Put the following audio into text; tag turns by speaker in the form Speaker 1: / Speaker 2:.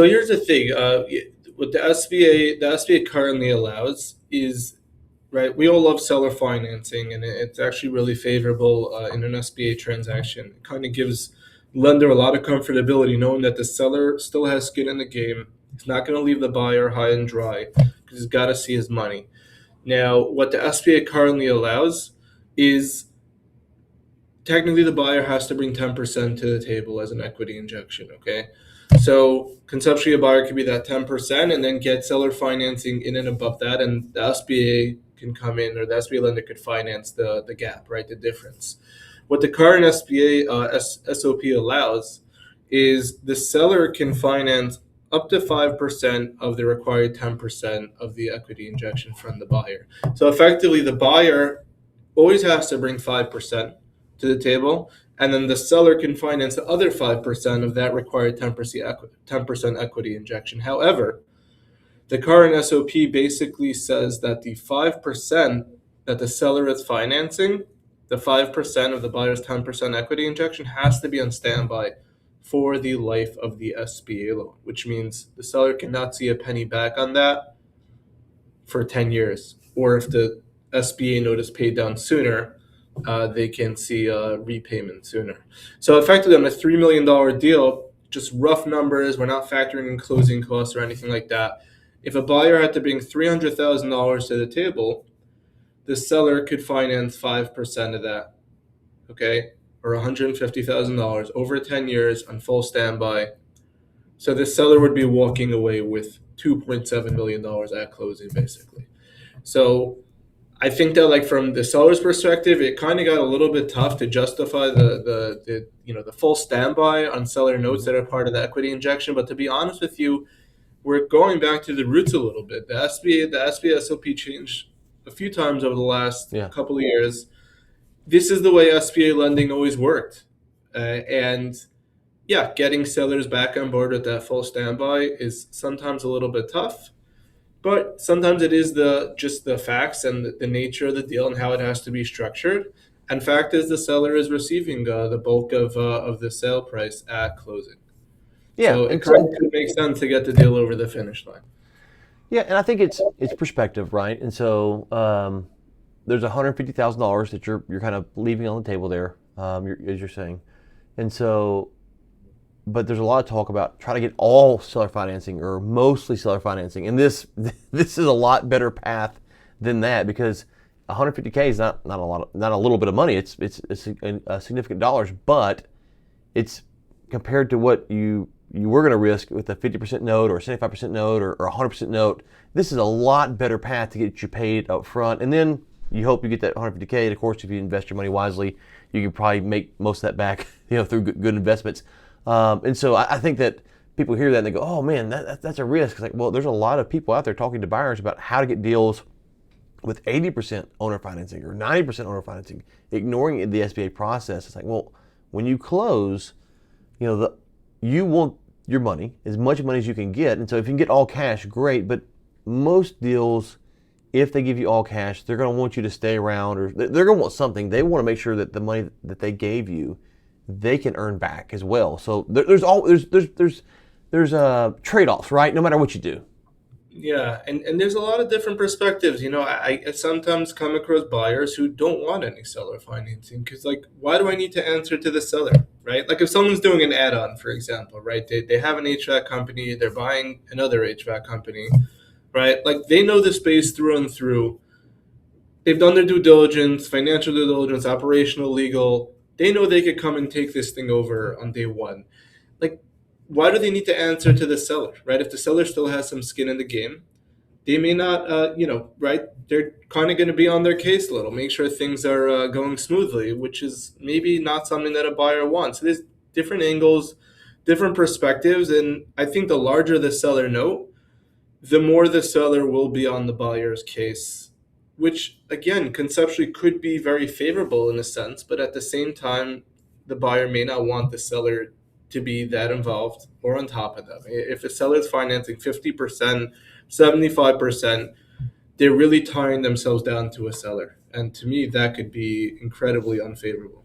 Speaker 1: So here's the thing. What the SBA currently allows is, right. We all love seller financing, and it's actually really favorable in an SBA transaction. It kind of gives lender a lot of comfortability knowing that the seller still has skin in the game. He's not going to leave the buyer high and dry because he's got to see his money. Now, what the SBA currently allows is technically the buyer has to bring 10% to the table as an equity injection, okay? So conceptually, a buyer could be that 10% and then get seller financing in and above that, and the SBA can come in, or the SBA lender could finance the gap, right? The difference. What the current SBA SOP allows is the seller can finance up to 5% of the required 10% of the equity injection from the buyer. So effectively, the buyer always has to bring 5% to the table, and then the seller can finance the other 5% of that required 10% equity injection. However, the current SOP basically says that the 5% that the seller is financing, the 5% of the buyer's 10% equity injection, has to be on standby for the life of the SBA loan, which means the seller cannot see a penny back on that for 10 years. Or if the SBA note is paid down sooner, they can see a repayment sooner. So effectively, on a $3 million deal, just rough numbers, we're not factoring in closing costs or anything like that. If a buyer had to bring $300,000 to the table, the seller could finance 5% of that, okay, or $150,000 over 10 years on full standby. So the seller would be walking away with $2.7 million at closing, basically. So I think that, like, from the seller's perspective, it kind of got a little bit tough to justify the full standby on seller notes that are part of the equity injection. But to be honest with you, we're going back to the roots a little bit. The SBA SOP changed a few times over the last
Speaker 2: Yeah.
Speaker 1: couple of years. This is the way SBA lending always worked, and yeah, getting sellers back on board with that full standby is sometimes a little bit tough. But sometimes it is just the facts and the nature of the deal and how it has to be structured. And fact is, the seller is receiving the bulk of the sale price at closing.
Speaker 2: Yeah.
Speaker 1: So it
Speaker 2: And
Speaker 1: kind
Speaker 2: so,
Speaker 1: of could make sense to get the deal over the finish line.
Speaker 2: yeah, and I think it's perspective, right? And so there's $150,000 that you're kind of leaving on the table there, as you're saying, and so. But there's a lot of talk about trying to get all seller financing or mostly seller financing, and this this is a lot better path than that, because 150K is not a lot not a little bit of money. It's a significant dollars, but it's compared to what you were going to risk with a 50% note or a 75% note or a 100% note. This is a lot better path to get you paid up front, and then you hope you get that 150K. And of course, if you invest your money wisely, you can probably make most of that back, through good investments. And so I think that people hear that and they go, "Oh man, that's a risk." It's like, well, there's a lot of people out there talking to buyers about how to get deals with 80% owner financing or 90% owner financing, ignoring the SBA process. It's like, well, when you close, you want your money, as much money as you can get, and so if you can get all cash, great. But most deals, if they give you all cash, they're going to want you to stay around, or they're going to want something. They want to make sure that the money that they gave you, they can earn back as well. So there's trade-offs, right? No matter what you do.
Speaker 1: Yeah, and there's a lot of different perspectives. I sometimes come across buyers who don't want any seller financing because, like, why do I need to answer to the seller, right? Like, if someone's doing an add-on, for example, right? They have an HVAC company, they're buying another HVAC company, right? Like, they know the space through and through. They've done their due diligence, financial due diligence, operational, legal. They know they could come and take this thing over on day one. Like, why do they need to answer to the seller, right? If the seller still has some skin in the game, they may not, right? They're kind of going to be on their case a little, make sure things are going smoothly, which is maybe not something that a buyer wants. So there's different angles, different perspectives, and I think the larger the seller note, the more the seller will be on the buyer's case, which again, conceptually could be very favorable in a sense, but at the same time, the buyer may not want the seller to be that involved or on top of them. If the seller is financing 50%, 75%, they're really tying themselves down to a seller. And to me, that could be incredibly unfavorable.